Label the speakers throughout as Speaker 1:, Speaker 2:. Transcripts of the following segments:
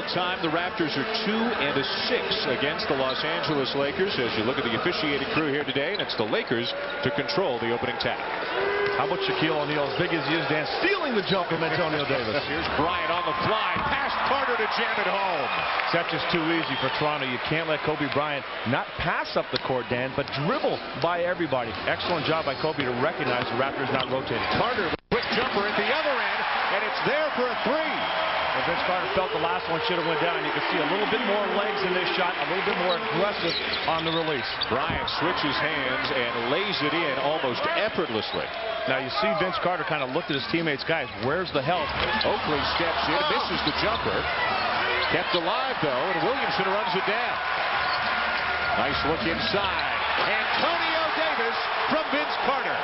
Speaker 1: All-time, the Raptors are 2-6 against the Los Angeles Lakers as you look at the officiating crew here today, and it's the Lakers to control the opening tap.
Speaker 2: How about Shaquille O'Neal, as big as he is, Dan, stealing the jump from Antonio Davis.
Speaker 1: Here's Bryant on the fly, past Carter to jam it home.
Speaker 2: That's just too easy for Toronto. You can't let Kobe Bryant not pass up the court, Dan, but dribble by everybody. Excellent job by Kobe to recognize the Raptors not rotating.
Speaker 1: Carter with a quick jumper at the other end, and it's there for a three.
Speaker 2: And Vince Carter felt the last one should have went down. You can see a little bit more legs in this shot, a little bit more aggressive on the release.
Speaker 1: Bryant switches hands and lays it in almost effortlessly.
Speaker 2: Now you see Vince Carter kind of looked at his teammates, guys, where's the help?
Speaker 1: Oakley steps in, misses the jumper. Kept alive though, and Williamson runs it down. Nice look inside. Antonio Davis from Vince Carter.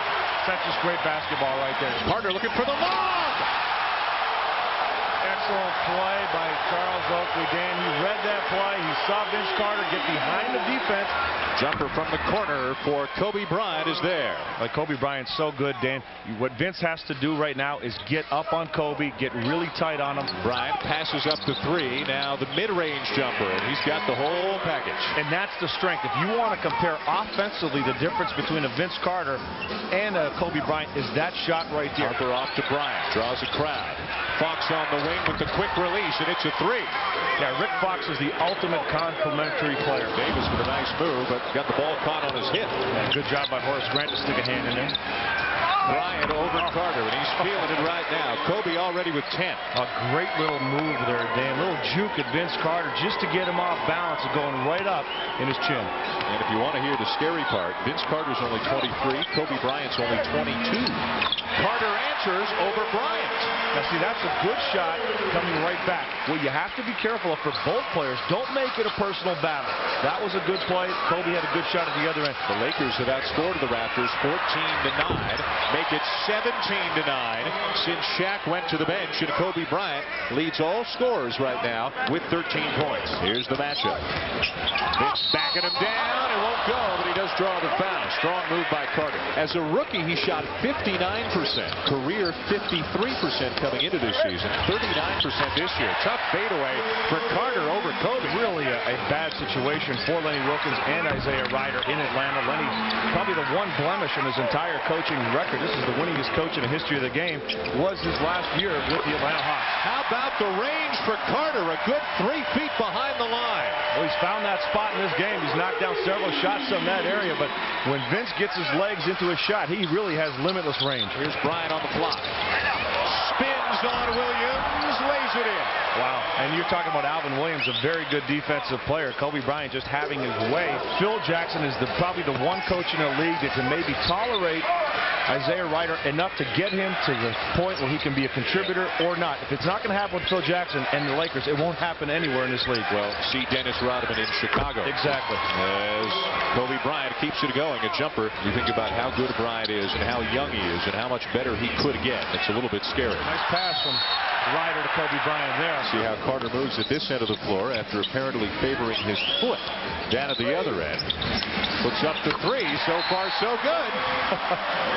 Speaker 2: That's just great basketball right there.
Speaker 1: Carter looking for the lob.
Speaker 2: Excellent play by Charles Oakley. Dan, he read that play. He saw Vince Carter get behind the defense.
Speaker 1: Jumper from the corner for Kobe Bryant is there.
Speaker 2: Like Kobe Bryant's so good, Dan. What Vince has to do right now is get up on Kobe, get really tight on him.
Speaker 1: Bryant passes up to three. Now the mid-range jumper, and he's got the whole package.
Speaker 2: And that's the strength. If you want to compare offensively, the difference between a Vince Carter and a Kobe Bryant is that shot right there.
Speaker 1: Harper off to Bryant, draws a crowd. Fox on the wing with the quick release, and it's a three.
Speaker 2: Yeah, Rick Fox is the ultimate complimentary player.
Speaker 1: Davis with a nice move, but got the ball caught on his hip.
Speaker 2: Yeah, good job by Horace Grant to stick a hand in there.
Speaker 1: Bryant over Carter, and he's feeling it right now. Kobe already with 10.
Speaker 2: A great little move there, Dan. Little juke at Vince Carter just to get him off balance and going right up in his chin.
Speaker 1: And if you want to hear the scary part, Vince Carter's only 23, Kobe Bryant's only 22. Carter answers over Bryant.
Speaker 2: Now see, that's a good shot coming right back. What you have to be careful of for both players, don't make it a personal battle. That was a good play. Kobe had a good shot at the other end.
Speaker 1: The Lakers have outscored the Raptors 14-9, make it 17-9 since Shaq went to the bench, and Kobe Bryant leads all scorers right now with 13 points. Here's the matchup. Vince backing him down. It won't go, but he does draw the foul. Strong move by Carter. As a rookie, he shot 59%, career 53% coming into this season, 39% this year. Tough fadeaway for Carter over Kobe.
Speaker 2: Really a bad situation for Lenny Wilkins and Isaiah Ryder in Atlanta. Lenny, probably the one blemish in his entire coaching record. This is the winningest coach in the history of the game. Was his last year with the Atlanta Hawks.
Speaker 1: How about the range for Carter? A good 3 feet behind the line.
Speaker 2: Well, he's found that spot in this game. He's knocked down several shots from that area, but when Vince gets his legs into a shot, he really has limitless range.
Speaker 1: Here's Bryant on the clock. Spins on Williams, lays it in.
Speaker 2: Wow, and you're talking about Alvin Williams, a very good defensive player. Kobe Bryant just having his way. Phil Jackson is probably the one coach in the league that can maybe tolerate Isaiah Ryder enough to get him to the point where he can be a contributor or not. If it's not going to happen with Phil Jackson and the Lakers, it won't happen anywhere in this league.
Speaker 1: Well, see Dennis Rodman in Chicago.
Speaker 2: Exactly.
Speaker 1: As Kobe Bryant keeps it going, a jumper. You think about how good Bryant is and how young he is and how much better he could get. It's a little bit scary.
Speaker 2: Nice pass from Ryder to Kobe Bryant there.
Speaker 1: See how Carter moves at this end of the floor after apparently favoring his foot down at the other end. Puts up the three. So far, so good.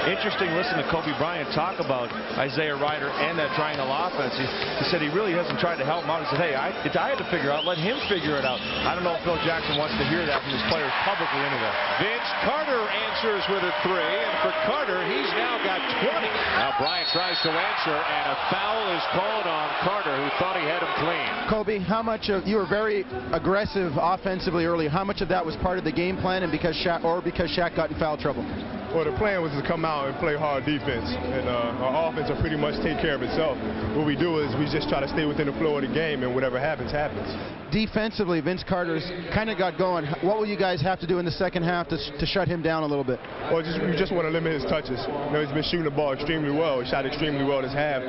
Speaker 2: Interesting listen to Kobe Bryant talk about Isaiah Ryder and that triangle offense. He said he really hasn't tried to help him out. He said, hey, I had to figure out. Let him figure it out. I don't know if Phil Jackson wants to hear that from his players publicly anyway.
Speaker 1: Vince Carter answers with a three, and for Carter, he's now got 20. Now Bryant tries to answer, and a foul is called on Carter, who thought he had him clean.
Speaker 3: Kobe, how much of you were very aggressive offensively early? How much of that was part of the game plan, and because Shaq got in foul trouble?
Speaker 4: Well, the plan was to come out and play hard defense, and our offense will pretty much take care of itself. What we do is we just try to stay within the flow of the game, and whatever happens, happens.
Speaker 3: Defensively, Vince Carter's kind of got going. What will you guys have to do in the second half to shut him down a little bit?
Speaker 4: Well, we just want to limit his touches. You know, he's been shooting the ball extremely well. He shot extremely well this half.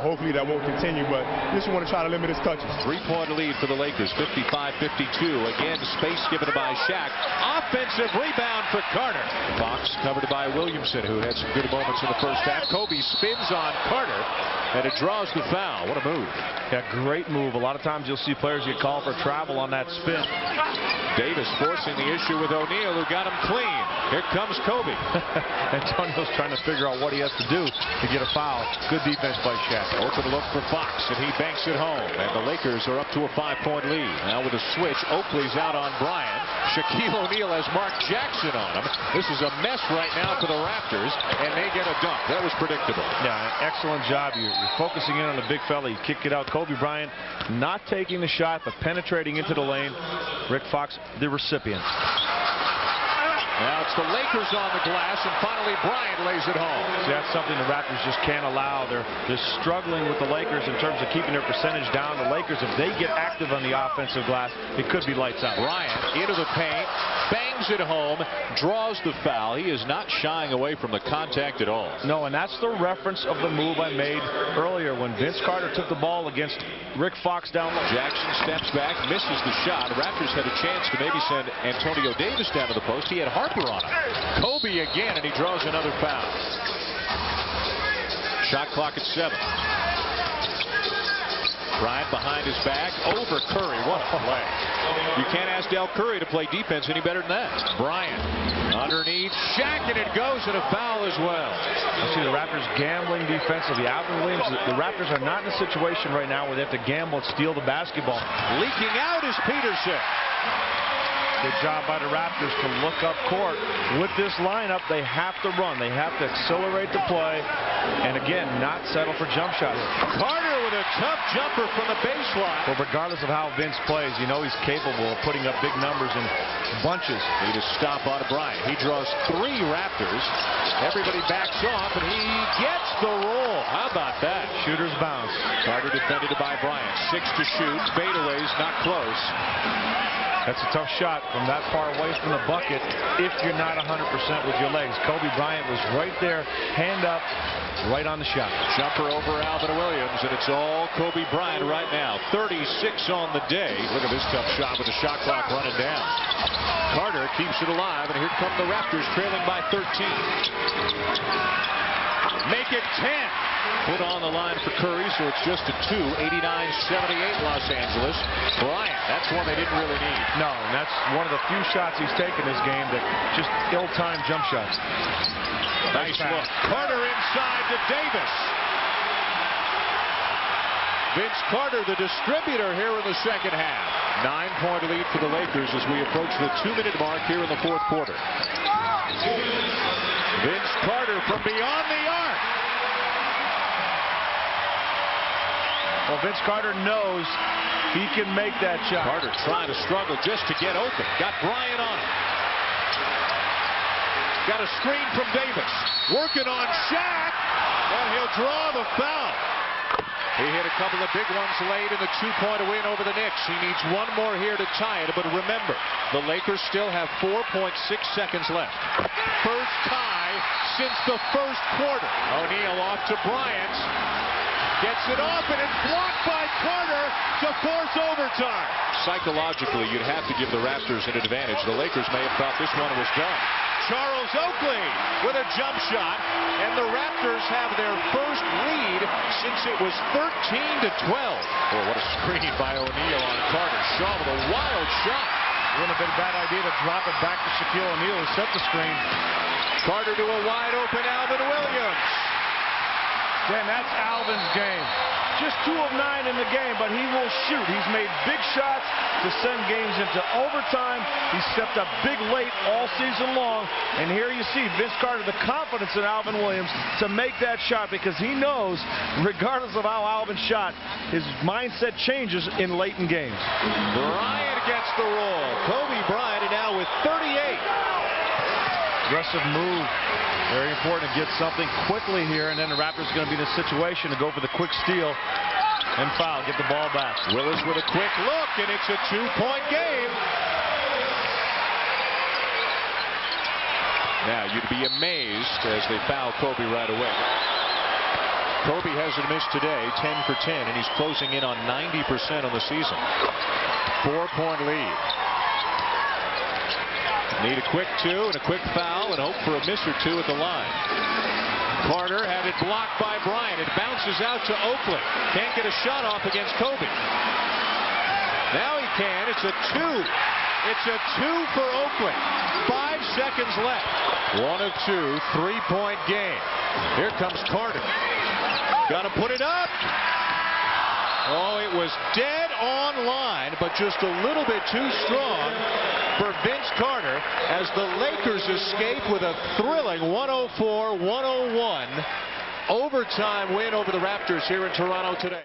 Speaker 4: Hopefully that won't continue, but just want to try to limit his touches.
Speaker 1: 3-point lead for the Lakers, 55-52. Again, space given by Shaq. Offensive rebound for Carter. Fox covered by Williamson, who had some good moments in the first half. Kobe spins on Carter. and it draws the foul. What a move.
Speaker 2: Yeah, great move. A lot of times you'll see players get called for travel on that spin.
Speaker 1: Davis forcing the issue with O'Neal, who got him clean. Here comes Kobe.
Speaker 2: Antonio's trying to figure out what he has to do to get a foul. Good defense by Shaq.
Speaker 1: Open look for Fox, and he banks it home. And the Lakers are up to a 5-point lead. Now with a switch, Oakley's out on Bryant. Shaquille O'Neal has Mark Jackson on him. This is a mess right now for the Raptors, and they get a dunk. That was predictable.
Speaker 2: Yeah, excellent job. You're focusing in on the big fella. You kick it out. Kobe Bryant not taking the shot, but penetrating into the lane. Rick Fox, the recipient.
Speaker 1: Now it's the Lakers on the glass, and finally Bryant lays it home.
Speaker 2: See, that's something the Raptors just can't allow. They're struggling with the Lakers in terms of keeping their percentage down. The Lakers, if they get active on the offensive glass, it could be lights out.
Speaker 1: Bryant into the paint, bangs it home, draws the foul. He is not shying away from the contact at all.
Speaker 2: No, and that's the reference of the move I made earlier when Vince Carter took the ball against Rick Fox down low.
Speaker 1: Jackson steps back, misses the shot. The Raptors had a chance to maybe send Antonio Davis down to the post. He had Harper on him. Kobe again, and he draws another foul. Shot clock at 7. Bryant behind his back, over Curry. What a play. You can't ask Del Curry to play defense any better than that. Bryant underneath, Shaq, and it goes, and a foul as well.
Speaker 2: I see the Raptors gambling defensively. Alvin Williams, the Raptors are not in a situation right now where they have to gamble and steal the basketball.
Speaker 1: Leaking out is Peterson.
Speaker 2: Good job by the Raptors to look up court. With this lineup, they have to run. They have to accelerate the play. And again, not settle for jump shots.
Speaker 1: Carter with a tough jumper from the baseline.
Speaker 2: Well, regardless of how Vince plays, you know he's capable of putting up big numbers in bunches.
Speaker 1: Need a stop on Bryant. He draws 3 Raptors. Everybody backs off, and he gets the roll. How about that?
Speaker 2: Shooter's bounce.
Speaker 1: Carter defended by Bryant. 6 to shoot. Fadeaways not close.
Speaker 2: That's a tough shot from that far away from the bucket if you're not 100% with your legs. Kobe Bryant was right there, hand up, right on the shot.
Speaker 1: Jumper over Alvin Williams, and it's all Kobe Bryant right now. 36 on the day. Look at this tough shot with the shot clock running down. Carter keeps it alive, and here come the Raptors trailing by 13. Make it 10. Put on the line for Curry, so it's just a 2. 89-78 Los Angeles. Bryant, that's one they didn't really need.
Speaker 2: No, and that's one of the few shots he's taken this game that just ill-timed jump shots.
Speaker 1: Nice look. Carter inside to Davis. Vince Carter, the distributor here in the second half. 9-point lead for the Lakers as we approach the 2-minute mark here in the fourth quarter. Vince Carter from beyond the arc.
Speaker 2: Well, Vince Carter knows he can make that shot.
Speaker 1: Carter trying to struggle just to get open. Got Bryant on him. Got a screen from Davis. Working on Shaq. And he'll draw the foul. He hit a couple of big ones late in the 2-point win over the Knicks. He needs one more here to tie it. But remember, the Lakers still have 4.6 seconds left. First tie since the first quarter. O'Neal off to Bryant. Gets it off, and it's blocked by Carter to force overtime. Psychologically, you'd have to give the Raptors an advantage. The Lakers may have thought this one was done. Charles Oakley with a jump shot, and the Raptors have their first lead since it was 13-12. Oh, what a screen by O'Neal on Carter. Shaw with a wild shot.
Speaker 2: Wouldn't have been a bad idea to drop it back to Shaquille O'Neal who set the screen.
Speaker 1: Carter to a wide open Alvin Williams.
Speaker 2: Dan, that's Alvin's game. Just 2 of 9 in the game, but he will shoot. He's made big shots to send games into overtime. He stepped up big late all season long. And here you see Vince Carter, the confidence in Alvin Williams to make that shot because he knows, regardless of how Alvin shot, his mindset changes in late in games.
Speaker 1: Bryant gets the roll. Kobe Bryant now with 38.
Speaker 2: Aggressive move. Very important to get something quickly here, and then the Raptors are going to be in a situation to go for the quick steal and foul, get the ball back.
Speaker 1: Willis with a quick look, and it's a 2-point game. Now, you'd be amazed as they foul Kobe right away. Kobe hasn't missed today, 10 for 10, and he's closing in on 90% on the season. 4-point lead. Need a quick 2 and a quick foul and hope for a miss or 2 at the line. Carter had it blocked by Bryant. It bounces out to Oakland. Can't get a shot off against Kobe. Now he can. It's a 2. It's a 2 for Oakland. 5 seconds left. 1 of 2. 3-point game. Here comes Carter. Got to put it up. Oh, it was dead on line, but just a little bit too strong for Vince Carter as the Lakers escape with a thrilling 104-101 overtime win over the Raptors here in Toronto today.